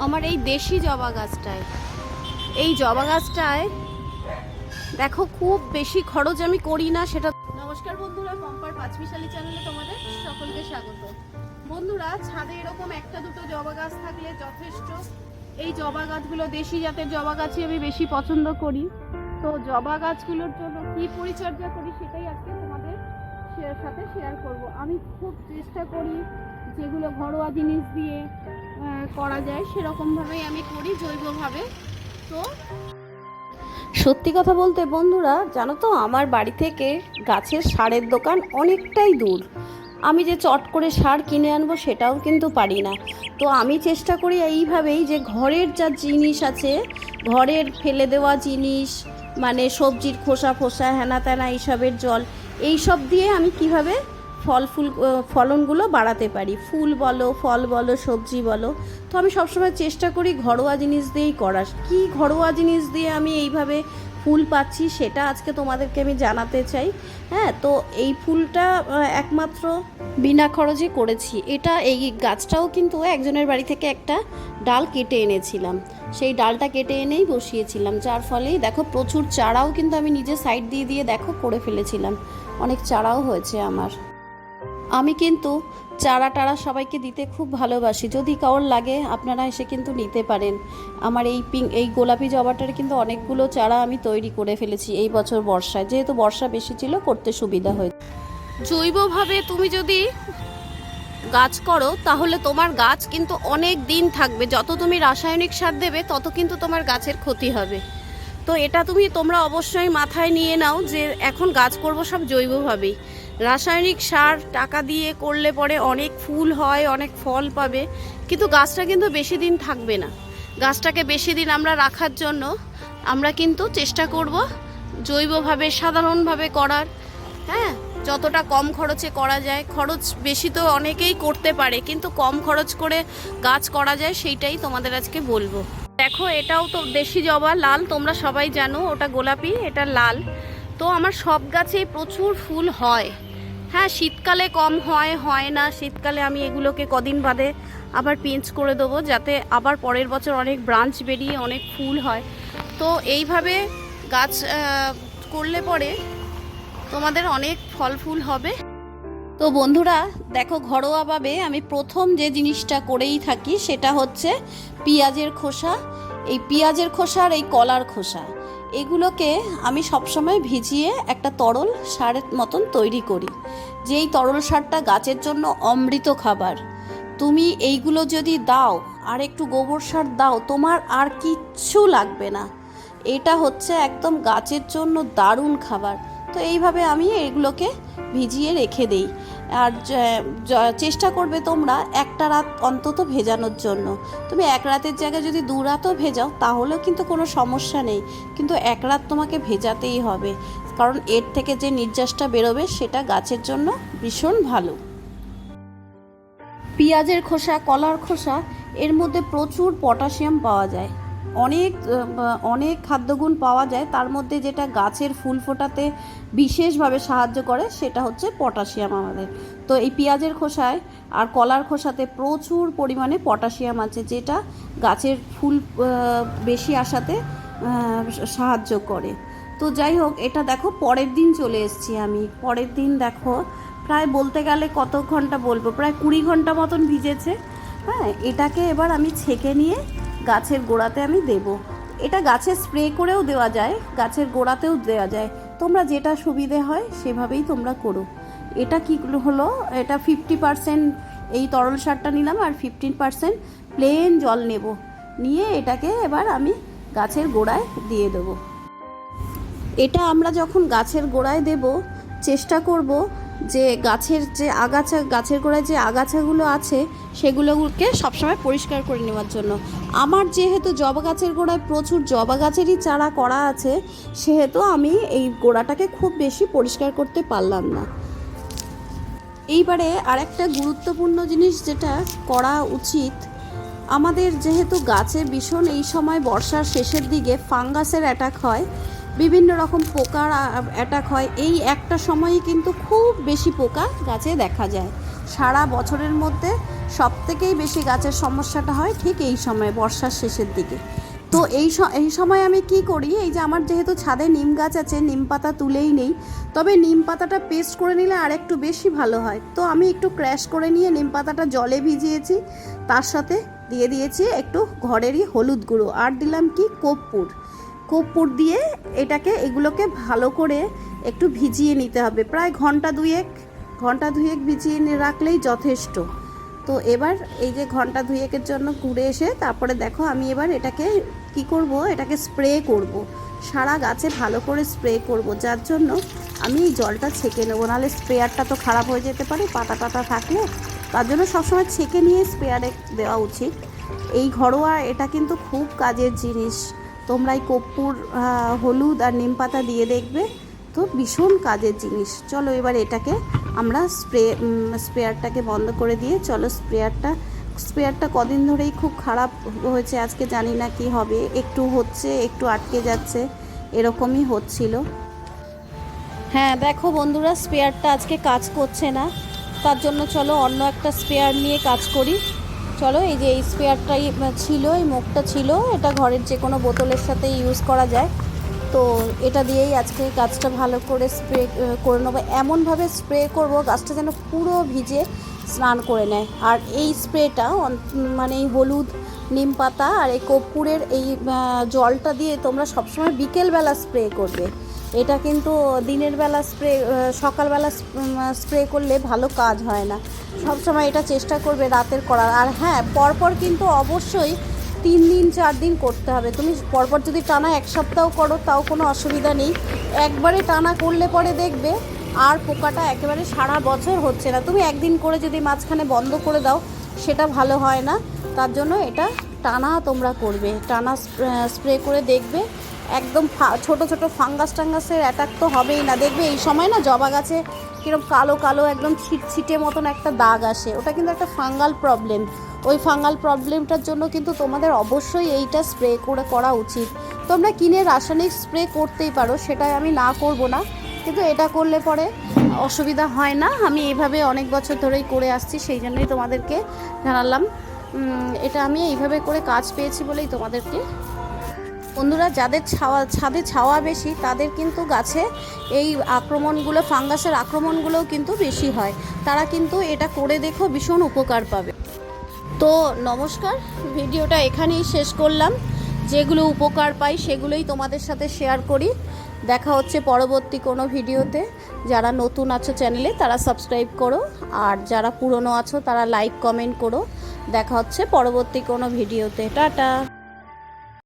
আমার এই দেশি জবা গাছটায়, এই জবা গাছটায় দেখো খুব বেশি খরচ আমি করি না সেটা। নমস্কার বন্ধুরা, পম্পার পাঁচমিশালি চ্যানেলে তোমাদের সকলকে স্বাগত। বন্ধুরা, ছাদে এরকম একটা দুটো জবা গাছ থাকলে যথেষ্ট। এই জবা গাছগুলো দেশি জাতের জবা গাছই আমি বেশি পছন্দ করি। তো জবা গাছগুলোর জন্য কি পরিচর্যা করি সেটাই আজকে তোমাদের সাথে শেয়ার করব। আমি খুব চেষ্টা করি যেগুলো ঘরোয়া জিনিস দিয়ে করা যায় সেরকমভাবেই আমি করি, জৈবভাবে। তো সত্যি কথা বলতে বন্ধুরা, জানো তো আমার বাড়ি থেকে গাছের সারের দোকান অনেকটাই দূর। আমি যে চট করে সার কিনে আনবো সেটাও কিন্তু পারি না। তো আমি চেষ্টা করি এইভাবেই যে ঘরের যা জিনিস আছে, ঘরের ফেলে দেওয়া জিনিস, মানে সবজির খোসা ফোসা হেনা তেনা এইসবের জল, এইসব দিয়ে আমি কিভাবে ফলনগুলো বাড়াতে পারি, ফুল বলো ফল বলো সবজি বলো। তো আমি সবসময় চেষ্টা করি ঘরোয়া জিনিস দিয়েই করার। কি ঘরোয়া জিনিস দিয়ে আমি এইভাবে ফুল পাচ্ছি সেটা আজকে তোমাদেরকে আমি জানাতে চাই। হ্যাঁ, তো এই ফুলটা একমাত্র বিনা খরচে করেছি। এই গাছটাও কিন্তু একজনের বাড়ি থেকে একটা ডাল কেটে এনেছিলাম, সেই ডালটা কেটে এনেই বসিয়েছিলাম, যার ফলেই দেখো প্রচুর চারাও কিন্তু আমি নিজে সাইড দিয়ে দিয়ে দেখো করে ফেলেছিলাম। অনেক চারাও হয়েছে আমার। আমি কিন্তু চারা টারা সবাইকে দিতে খুব ভালোবাসি। যদি কারোর লাগে আপনারা এসে কিন্তু নিতে পারেন। আমার এই গোলাপি জবাটার কিন্তু অনেকগুলো চারা আমি তৈরি করে ফেলেছি এই বছর বর্ষায়, যেহেতু বর্ষা বেশি ছিল করতে সুবিধা হয়েছে। জৈবভাবে তুমি যদি গাছ করো তাহলে তোমার গাছ কিন্তু অনেক দিন থাকবে। যত তুমি রাসায়নিক সার দেবে তত কিন্তু তোমার গাছের ক্ষতি হবে। তো এটা তোমরা অবশ্যই মাথায় নিয়ে নাও যে এখন গাছ করব সব জৈবভাবেই। রাসায়নিক সার টাকা দিয়ে করলে পরে অনেক ফুল হয়, অনেক ফল পাবে, কিন্তু গাছটা কিন্তু বেশি দিন থাকবে না। গাছটাকে বেশি দিন আমরা রাখার জন্য আমরা কিন্তু চেষ্টা করব জৈবভাবে সাধারণভাবে করার। হ্যাঁ, যতটা কম খরচে করা যায়। খরচ বেশি তো অনেকেই করতে পারে, কিন্তু কম খরচ করে গাছ করা যায় সেইটাই তোমাদের আজকে বলবো। দেখো, এটাও তো দেশি জবা, লাল, তোমরা সবাই জানো। ওটা গোলাপি, এটা লাল। তো আমার সব গাছেই প্রচুর ফুল হয়। হ্যাঁ, শীতকালে কম হয় না। শীতকালে আমি এগুলোকে কদিন বাদে আবার পিঞ্চ করে দেবো, যাতে আবার পরের বছর অনেক ব্রাঞ্চ বেরিয়ে অনেক ফুল হয়। তো এইভাবে গাছ করলে পরে তোমাদের অনেক ফল ফুল হবে। তো বন্ধুরা দেখো, ঘরোয়াভাবে আমি প্রথম যে জিনিসটা করেই থাকি সেটা হচ্ছে পেঁয়াজের খোসা। এই পেঁয়াজের খোসা আর এই কলার খোসা, এগুলোকে আমি সবসময় ভিজিয়ে একটা তরল সারের মতন তৈরি করি। যেই তরল সারটা গাছের জন্য অমৃত খাবার। তুমি এইগুলো যদি দাও আর একটু গোবর সার দাও, তোমার আর কিচ্ছু লাগবে না। এটা হচ্ছে একদম গাছের জন্য দারুণ খাবার। তো এইভাবে আমি এগুলোকে ভিজিয়ে রেখে দিই। আর চেষ্টা করবে তোমরা একটা রাত অন্তত ভেজানোর জন্য। তুমি এক রাতের জায়গায় যদি 2 রাতও ভেজাও তাহলেও কিন্তু কোনো সমস্যা নেই, কিন্তু এক রাত তোমাকে ভেজাতেই হবে, কারণ এর থেকে যে নির্যাসটা বেরোবে সেটা গাছের জন্য ভীষণ ভালো। পেঁয়াজের খোসা, কলার খোসা, এর মধ্যে প্রচুর পটাশিয়াম পাওয়া যায়। অনেক খাদ্যগুণ পাওয়া যায়। তার মধ্যে যেটা গাছের ফুল ফোটাতে বিশেষভাবে সাহায্য করে সেটা হচ্ছে পটাশিয়াম আমাদের। তো এই পেঁয়াজের খোসায় আর কলার খোসাতে প্রচুর পরিমাণে পটাশিয়াম আছে, যেটা গাছের ফুল বেশি আসাতে সাহায্য করে। তো যাই হোক, এটা দেখো পরের দিন চলে এসেছি আমি। পরের দিন দেখো প্রায় বলতে গেলে কত ঘন্টা বলবো, প্রায় 20 ঘন্টা মতন ভিজেছে। হ্যাঁ, এটাকে এবার আমি ছেঁকে নিয়ে গাছের গোড়াতে আমি দেব। এটা গাছে স্প্রে করেও দেওয়া যায়, গাছের গোড়াতেও দেওয়া যায়, তোমরা যেটা সুবিধে হয় সেভাবেই তোমরা করো। এটা কি হলো, এটা 50% এই তরল সারটা নিলাম আর 15% প্লেন জল নেব। নিয়ে এটাকে এবার আমি গাছের গোড়ায় দিয়ে দেব। এটা আমরা যখন গাছের গোড়ায় দেব চেষ্টা করব যে গাছের গোড়ায় যে আগাছাগুলো আছে সেগুলোকে সবসময় পরিষ্কার করে নেওয়ার জন্য। আমার যেহেতু জবা গাছের গোড়ায় প্রচুর জবা গাছেরই চারা করা আছে, সেহেতু আমি এই গোড়াটাকে খুব বেশি পরিষ্কার করতে পারলাম না। এইবারে আরেকটা গুরুত্বপূর্ণ জিনিস যেটা করা উচিত, আমাদের যেহেতু গাছে ভীষণ এই সময় বর্ষার শেষের দিকে ফাঙ্গাসের অ্যাটাক হয়, বিভিন্ন রকম পোকার অ্যাটাক হয়। এই একটা সময়ই কিন্তু খুব বেশি পোকা গাছে দেখা যায়। সারা বছরের মধ্যে সবথেকেই বেশি গাছের সমস্যাটা হয় ঠিক এই সময়, বর্ষার শেষের দিকে। তো এই সময় আমি কি করি, এই যে আমার যেহেতু ছাদে নিম গাছ আছে, নিম পাতা তুলেই নেই, তবে নিম পাতাটা পেস্ট করে নিলে আর একটু বেশি ভালো হয়। তো আমি একটু ক্র্যাশ করে নিয়ে নিম পাতাটা জলে ভিজিয়েছি, তার সাথে দিয়ে দিয়েছি একটু ঘরেরই হলুদ গুঁড়ো, আর দিলাম কি কর্পূর দিয়ে এগুলোকে ভালো করে একটু ভিজিয়ে নিতে হবে, প্রায় ঘন্টা দুয়েক ভিজিয়ে রাখলেই যথেষ্ট। তো এবার এই যে ঘন্টা দুয়েকের জন্য ঘুরে এসে তারপরে দেখো আমি এবার এটাকে কি করব, এটাকে স্প্রে করব, সারা গাছে ভালো করে স্প্রে করব, যার জন্য আমি এই জলটা ছেঁকে নেবো, নাহলে স্প্রেয়ারটা তো খারাপ হয়ে যেতে পারে পাতা টাতা থাকলে। তার জন্য সবসময় ছেঁকে নিয়ে স্প্রেয়ারে দেওয়া উচিত। এই ঘরোয়া এটা কিন্তু খুব কাজের জিনিস, তোমরা এই কর্পূর, হলুদ আর নিম পাতা দিয়ে দেখবে, তো ভীষণ কাজের জিনিস। চলো এবার এটাকে আমরা স্প্রেয়ারটাকে বন্ধ করে দিয়ে, চলো স্প্রেয়ারটা কদিন ধরেই খুব খারাপ হয়েছে, আজকে জানি না কি হবে, একটু হচ্ছে একটু আটকে যাচ্ছে, এরকমই হচ্ছিল। হ্যাঁ দেখো বন্ধুরা, স্প্রেয়ারটা আজকে কাজ করছে না, তার জন্য চলো অন্য একটা স্প্রেয়ার নিয়ে কাজ করি। চলো এই যে এই স্প্রেয়ারটাই ছিল, এই মুখটা ছিল, এটা ঘরের যে কোনো বোতলের সাথে ইউজ করা যায়। তো এটা দিয়েই আজকে গাছটা ভালো করে স্প্রে করে নেবো, এমনভাবে স্প্রে করব গাছটা যেন পুরো ভিজে স্নান করে নেয়। আর এই স্প্রেটা মানে এই হলুদ, নিম পাতা আর এই কর্পূরের এই জলটা দিয়ে তোমরা সবসময় বিকেলবেলা স্প্রে করবে, এটা কিন্তু দিনের বেলা সকালবেলা স্প্রে করলে ভালো কাজ হয় না, সবসময় এটা চেষ্টা করবে রাতের করার। আর হ্যাঁ, পরপর কিন্তু অবশ্যই 3 দিন 4 দিন করতে হবে। তুমি পরপর যদি টানা 1 সপ্তাহ করো তাও কোনো অসুবিধা নেই, একবারে টানা করলে পরে দেখবে আর পোকাটা একেবারে সারা বছর হচ্ছে না। তুমি একদিন করে যদি মাঝখানে বন্ধ করে দাও সেটা ভালো হয় না, তার জন্য এটা টানা তোমরা করবে, টানা স্প্রে করে দেখবে একদম ছোট ছোট ফাঙ্গাসের অ্যাটাক তো হবেই না। দেখবে এই সময় না জবা গাছে কিরকম কালো কালো একদম ছিটছিটে মতন একটা দাগ আসে, ওটা কিন্তু একটা ফাঙ্গাল প্রবলেম। ওই ফাঙ্গাল প্রবলেমটার জন্য কিন্তু তোমাদের অবশ্যই এইটা স্প্রে করা উচিত। তোমরা কিনে রাসায়নিক স্প্রে করতেই পারো, সেটাই আমি না করব না, কিন্তু এটা করলে পরে অসুবিধা হয় না। আমি এইভাবে অনেক বছর ধরেই করে আসছি, সেই জন্যই তোমাদেরকে জানালাম। এটা আমি এইভাবে করে কাজ পেয়েছি বলেই তোমাদেরকে। বন্ধুরা, যাদের ছাদে ছাওয়া বেশি তাদের কিন্তু গাছে এই আক্রমণগুলো, ফাঙ্গাসের আক্রমণগুলোও কিন্তু বেশি হয়, তারা কিন্তু এটা করে দেখো, ভীষণ উপকার পাবে। তো নমস্কার, ভিডিওটা এখানেই শেষ করলাম। যেগুলো উপকার পাই সেগুলোই তোমাদের সাথে শেয়ার করি। দেখা হচ্ছে পরবর্তী কোনো ভিডিওতে। যারা নতুন আছো চ্যানেলে তারা সাবস্ক্রাইব করো, আর যারা পুরনো আছো তারা লাইক কমেন্ট করো। দেখা হচ্ছে পরবর্তী কোনো ভিডিওতে। টাটা।